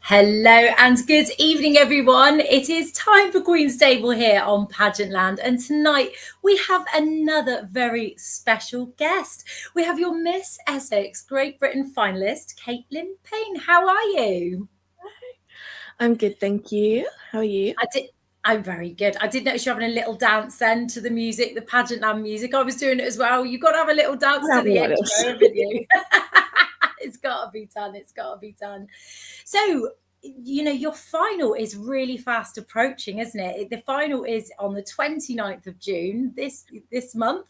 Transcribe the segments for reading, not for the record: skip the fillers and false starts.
Hello and good evening, everyone. It is time for Queen's Table here on Pageant Land, and tonight we have another very special guest. We have your Miss Essex Great Britain finalist, Caitlyn Payne. How are you? I'm good, thank you. How are you? I'm very good. I did notice you having a little dance then to the music, the Pageant Land music. I was doing it as well. You've got to have a little dance to Without the me like intro, this. haven't you? It's got to be done. It's got to be done. So, your final is really fast approaching, isn't it? The final is on the 29th of June this month.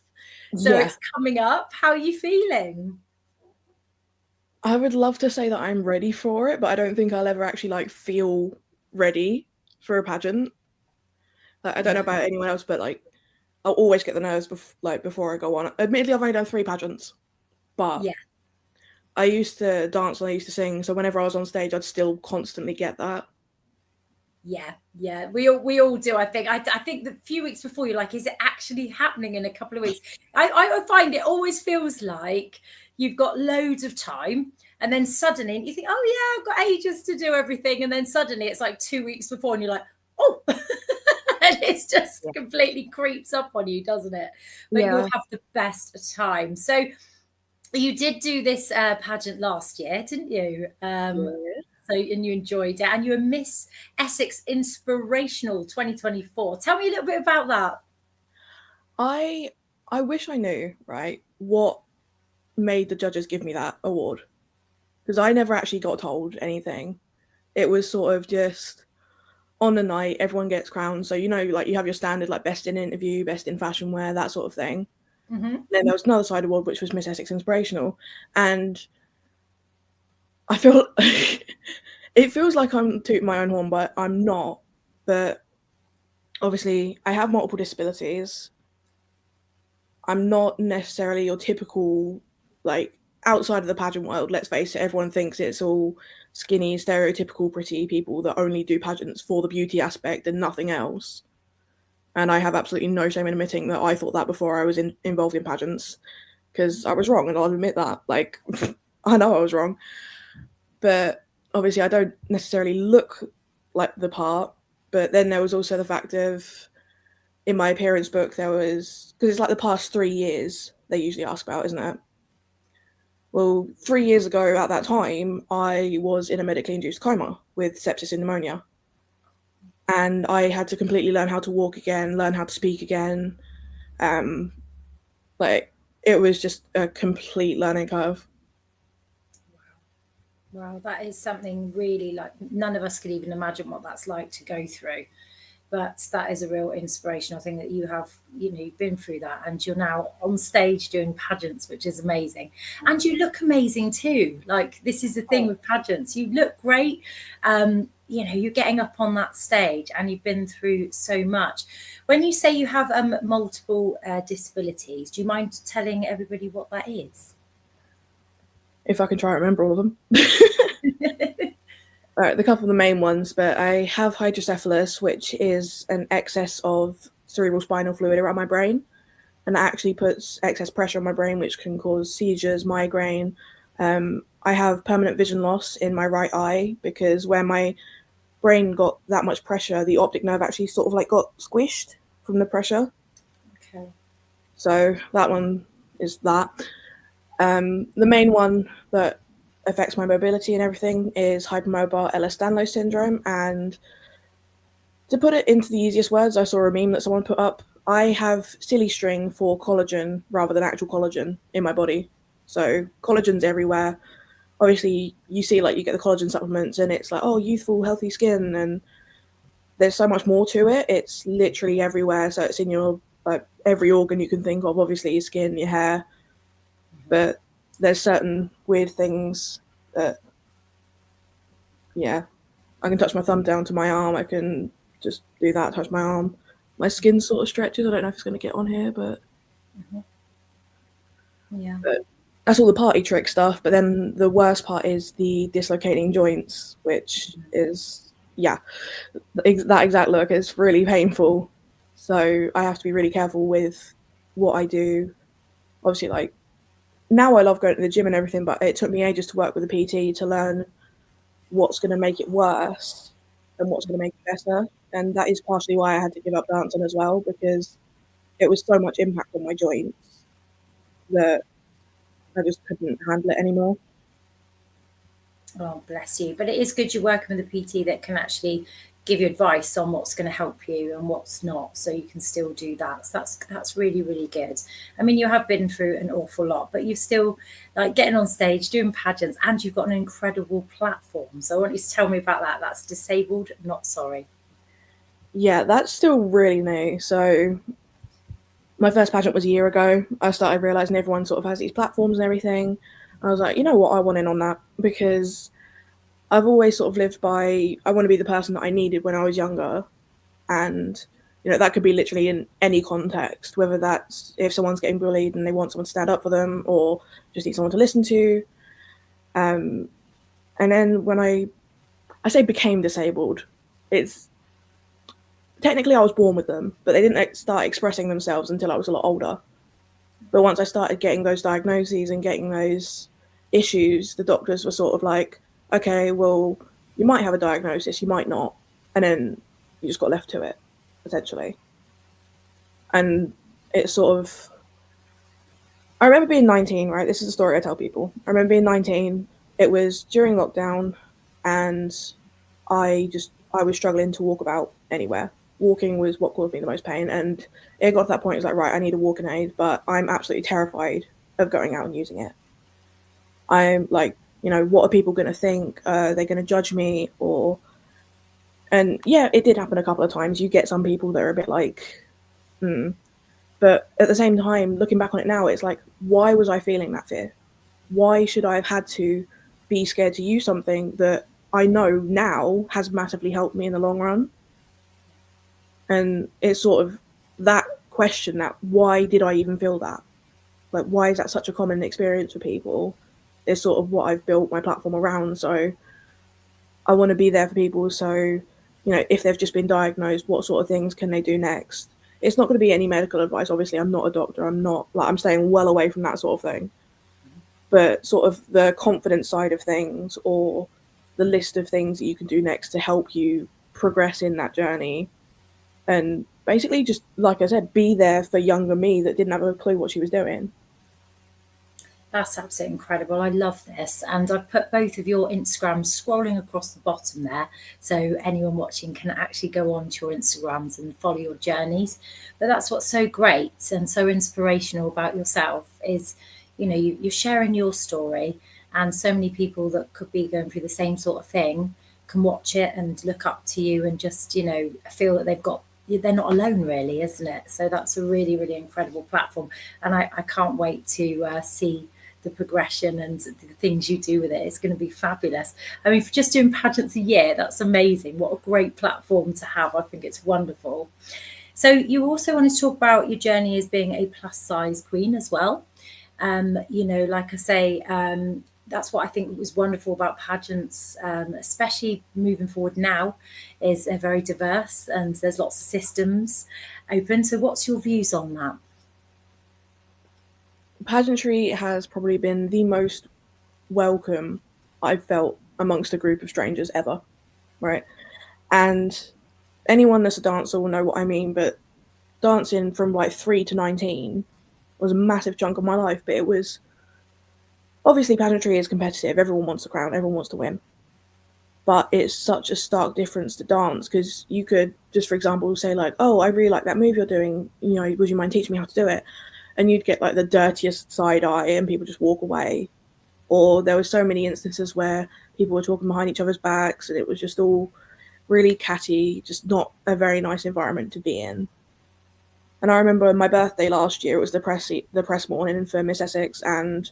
So Yeah. it's coming up. How are you feeling? I would love to say that I'm ready for it, but I don't think I'll ever actually feel ready for a pageant. I don't know Yeah. about anyone else, but I'll always get the nerves before I go on. Admittedly, I've only done 3 pageants, but Yeah. I used to dance and I used to sing, so whenever I was on stage, I'd still constantly get that. Yeah. We all do. I think the few weeks before you're like, is it actually happening in a couple of weeks? I find it always feels like you've got loads of time, and then suddenly you think, oh yeah, I've got ages to do everything, and then suddenly it's like 2 weeks before, and you're like, oh, and it's just Yeah. completely creeps up on you, doesn't it? But you'll Yeah. have the best time. So you did do this pageant last year, didn't you? Yeah. And you enjoyed it, and you were Miss Essex Inspirational 2024. Tell me a little bit about that. I I wish I knew, right, what made the judges give me that award. Because I never actually got told anything. It was sort of just on the night, everyone gets crowned. So, you have your standard, best in interview, best in fashion wear, that sort of thing. Mm-hmm. Then there was another side award, which was Miss Essex Inspirational. And I feel it feels like I'm tooting my own horn, but I'm not. But obviously, I have multiple disabilities. I'm not necessarily your typical, like, outside of the pageant world, let's face it, everyone thinks it's all skinny, stereotypical, pretty people that only do pageants for the beauty aspect and nothing else. And I have absolutely no shame in admitting that I thought that before I was involved in pageants, because I was wrong, and I'll admit that. I know I was wrong. But obviously, I don't necessarily look like the part. But then there was also the fact of, in my appearance book, there was, because it's like the past 3 years they usually ask about, isn't it? Well, 3 years ago at that time, I was in a medically induced coma with sepsis and pneumonia. And I had to completely learn how to walk again, learn how to speak again. Um, like, it was just a complete learning curve. Wow, that is something really like none of us could even imagine what that's like to go through. But that is a real inspirational thing that you have, you've been through that, and you're now on stage doing pageants, which is amazing. And you look amazing too. Like, this is the thing with pageants, you look great. You're getting up on that stage and you've been through so much. When you say you have multiple disabilities, do you mind telling everybody what that is? If I can try and remember all of them. All right, the couple of the main ones, but I have hydrocephalus, which is an excess of cerebral spinal fluid around my brain, and that actually puts excess pressure on my brain, which can cause seizures, migraine. I have permanent vision loss in my right eye because where my brain got that much pressure, the optic nerve actually sort of got squished from the pressure. Okay. So that one is that. The main one that affects my mobility and everything is hypermobile Ehlers-Danlos syndrome. And to put it into the easiest words, I saw a meme that someone put up. I have silly string for collagen rather than actual collagen in my body. So collagen's everywhere. Obviously, you see you get the collagen supplements and it's like, oh, youthful, healthy skin, and there's so much more to it. It's literally everywhere. So it's in your every organ you can think of. Obviously, your skin, your hair, but there's certain weird things that, yeah, I can touch my thumb down to my arm. I can just do that, touch my arm. My skin sort of stretches. I don't know if it's going to get on here, but Yeah. that's all the party trick stuff. But then the worst part is the dislocating joints, which is, yeah, that exact look is really painful. So I have to be really careful with what I do. Obviously, now I love going to the gym and everything, but it took me ages to work with a PT to learn what's going to make it worse and what's going to make it better. And that is partially why I had to give up dancing as well, because it was so much impact on my joints that I just couldn't handle it anymore. Oh, bless you. But it is good you're working with a PT that can actually give you advice on what's going to help you and what's not, so you can still do that. So that's really, really good. I mean, you have been through an awful lot, but you've still like getting on stage, doing pageants, and you've got an incredible platform. So I want you to tell me about that. That's Disabled, Not Sorry. Yeah, that's still really new. So my first pageant was a year ago. I started realizing everyone sort of has these platforms and everything. I was like, you know what, I want in on that, because I've always sort of lived by, I want to be the person that I needed when I was younger. And, that could be literally in any context, whether that's if someone's getting bullied and they want someone to stand up for them or just need someone to listen to. And then when I say became disabled, it's technically I was born with them, but they didn't start expressing themselves until I was a lot older. But once I started getting those diagnoses and getting those issues, the doctors were sort of like, okay, well, you might have a diagnosis, you might not. And then you just got left to it, essentially. And it's sort of, I remember being 19, right? This is a story I tell people. I remember being 19. It was during lockdown, and I was struggling to walk about anywhere. Walking was what caused me the most pain, and it got to that point. It's like, right, I need a walking aid, but I'm absolutely terrified of going out and using it. I'm like, what are people going to think? Are they going to judge me? And yeah, it did happen a couple of times. You get some people that are a bit like, hmm. But at the same time, looking back on it now, it's like, why was I feeling that fear? Why should I have had to be scared to use something that I know now has massively helped me in the long run? And it's sort of that question, that why did I even feel that? Like, why is that such a common experience for people? Is sort of what I've built my platform around. So I want to be there for people. So, if they've just been diagnosed, what sort of things can they do next? It's not going to be any medical advice. Obviously, I'm not a doctor. I'm staying well away from that sort of thing. But sort of the confidence side of things, or the list of things that you can do next to help you progress in that journey. And basically, just like I said, be there for younger me that didn't have a clue what she was doing. That's absolutely incredible. I love this. And I've put both of your Instagrams scrolling across the bottom there. So anyone watching can actually go on to your Instagrams and follow your journeys. But that's what's so great and so inspirational about yourself is, you're sharing your story, and so many people that could be going through the same sort of thing can watch it and look up to you and just, feel that they're not alone, really, isn't it? So that's a really, really incredible platform. And I can't wait to see the progression and the things you do with it. It's going to be fabulous. I mean, for just doing pageants a year, that's amazing. What a great platform to have. I think it's wonderful. So you also want to talk about your journey as being a plus size queen as well. Like I say, that's what I think was wonderful about pageants, especially moving forward now, is they're very diverse and there's lots of systems open. So what's your views on that? Pageantry has probably been the most welcome I've felt amongst a group of strangers ever, right? And anyone that's a dancer will know what I mean, but dancing from like 3 to 19 was a massive chunk of my life. But it was, obviously, pageantry is competitive. Everyone wants the crown, everyone wants to win. But it's such a stark difference to dance, because you could just, for example, say like, oh, I really like that move you're doing, would you mind teaching me how to do it? And you'd get like the dirtiest side eye and people just walk away. Or there were so many instances where people were talking behind each other's backs, and it was just all really catty, just not a very nice environment to be in. And I remember my birthday last year, it was the press morning for Miss Essex, and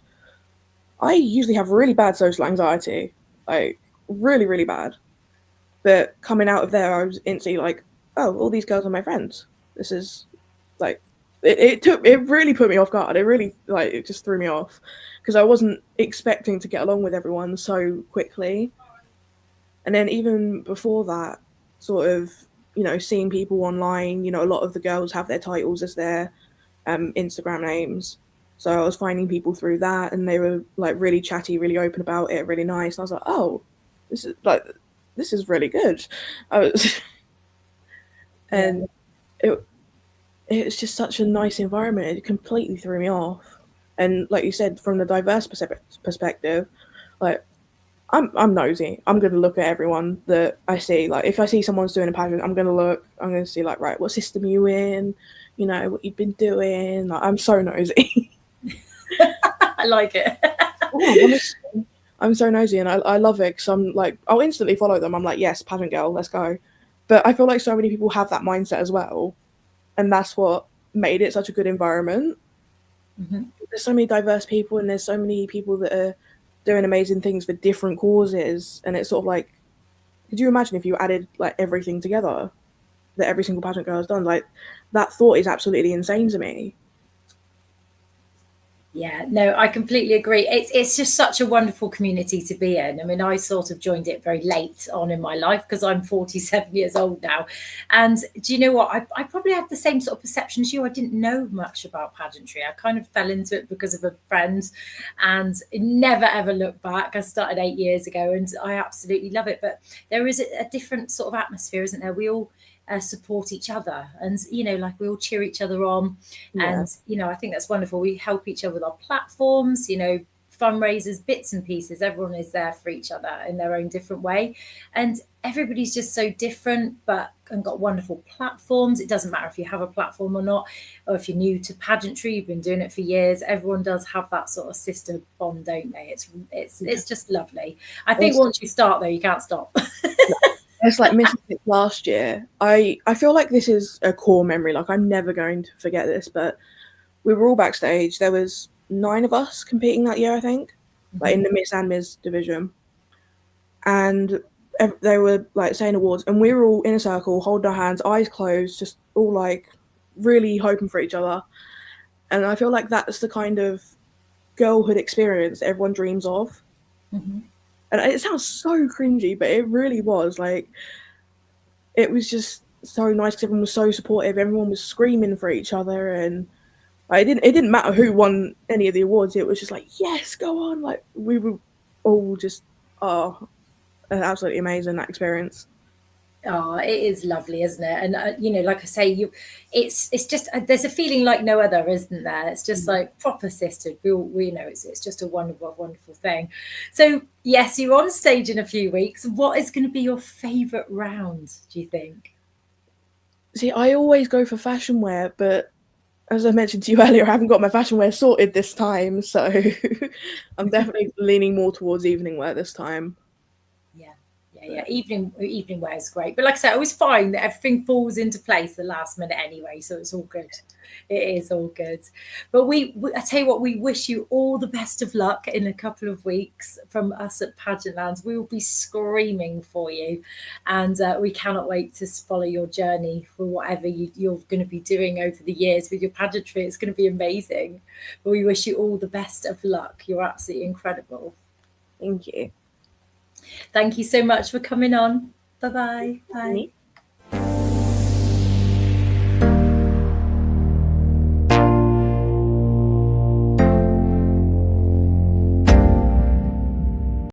I usually have really bad social anxiety, like really, really bad. But coming out of there, I was instantly like, oh, all these girls are my friends. This is like, it really put me off guard. It really, like, it just threw me off, because I wasn't expecting to get along with everyone so quickly. And then even before that, sort of, seeing people online, a lot of the girls have their titles as their Instagram names. So I was finding people through that, and they were like really chatty, really open about it, really nice. And I was like, oh, this is really good. I was, and it it's just such a nice environment. It completely threw me off. And like you said, from the diverse perspective, like I'm nosy. I'm gonna look at everyone that I see. Like if I see someone's doing a pageant, I'm gonna look. I'm gonna see like, right, what system are you in? You know what you've been doing. Like, I'm so nosy. I like it. Yeah, honestly, I'm so nosy, and I love it because I'm like, I'll instantly follow them. I'm like, yes, pageant girl, let's go. But I feel like so many people have that mindset as well, and that's what made it such a good environment. Mm-hmm. There's so many diverse people, and there's so many people that are doing amazing things for different causes, and it's sort of like, could you imagine if you added like everything together that every single pageant girl has done? Like, that thought is absolutely insane to me. Yeah, no, I completely agree. It's just such a wonderful community to be in. I mean, I sort of joined it very late on in my life because I'm 47 years old now. And do you know what? I probably had the same sort of perception as you. I didn't know much about pageantry. I kind of fell into it because of a friend and never ever looked back. I started 8 years ago and I absolutely love it. But there is a different sort of atmosphere, isn't there? We all support each other and like we all cheer each other on. Yeah. And I think that's wonderful. We help each other with our platforms, fundraisers, bits and pieces. Everyone is there for each other in their own different way, and everybody's just so different and got wonderful platforms. It doesn't matter if you have a platform or not, or if you're new to pageantry, you've been doing it for years. Everyone does have that sort of sister bond, don't they? It's just lovely. I think once you start though, you can't stop. It's like Miss Essex last year. I feel like this is a core memory. Like, I'm never going to forget this. But we were all backstage. There was 9 of us competing that year, I think, like in the Miss and Ms division. And they were like saying awards, and we were all in a circle, holding our hands, eyes closed, just all like really hoping for each other. And I feel like that's the kind of girlhood experience everyone dreams of. Mm-hmm. And it sounds so cringy, but it really was. Like, it was just so nice because everyone was so supportive. Everyone was screaming for each other, and like, it didn't matter who won any of the awards. It was just like, yes, go on. Like, we were all just absolutely amazing, that experience. Oh, it is lovely, isn't it? And like I say, it's just there's a feeling like no other, isn't there? It's just like proper sisterhood. We know it's just a wonderful, wonderful thing. So yes, you're on stage in a few weeks. What is going to be your favourite round? Do you think? See, I always go for fashion wear, but as I mentioned to you earlier, I haven't got my fashion wear sorted this time, so I'm definitely leaning more towards evening wear this time. Yeah. Evening wear is great, but like I said, I always find that everything falls into place the last minute anyway, so it's all good. It is all good. But I tell you what, we wish you all the best of luck in a couple of weeks from us at Pageant Lands. We will be screaming for you, and we cannot wait to follow your journey for whatever you're going to be doing over the years with your pageantry. It's going to be amazing. But we wish you all the best of luck. You're absolutely incredible. Thank you. Thank you so much for coming on. Bye-bye. Bye.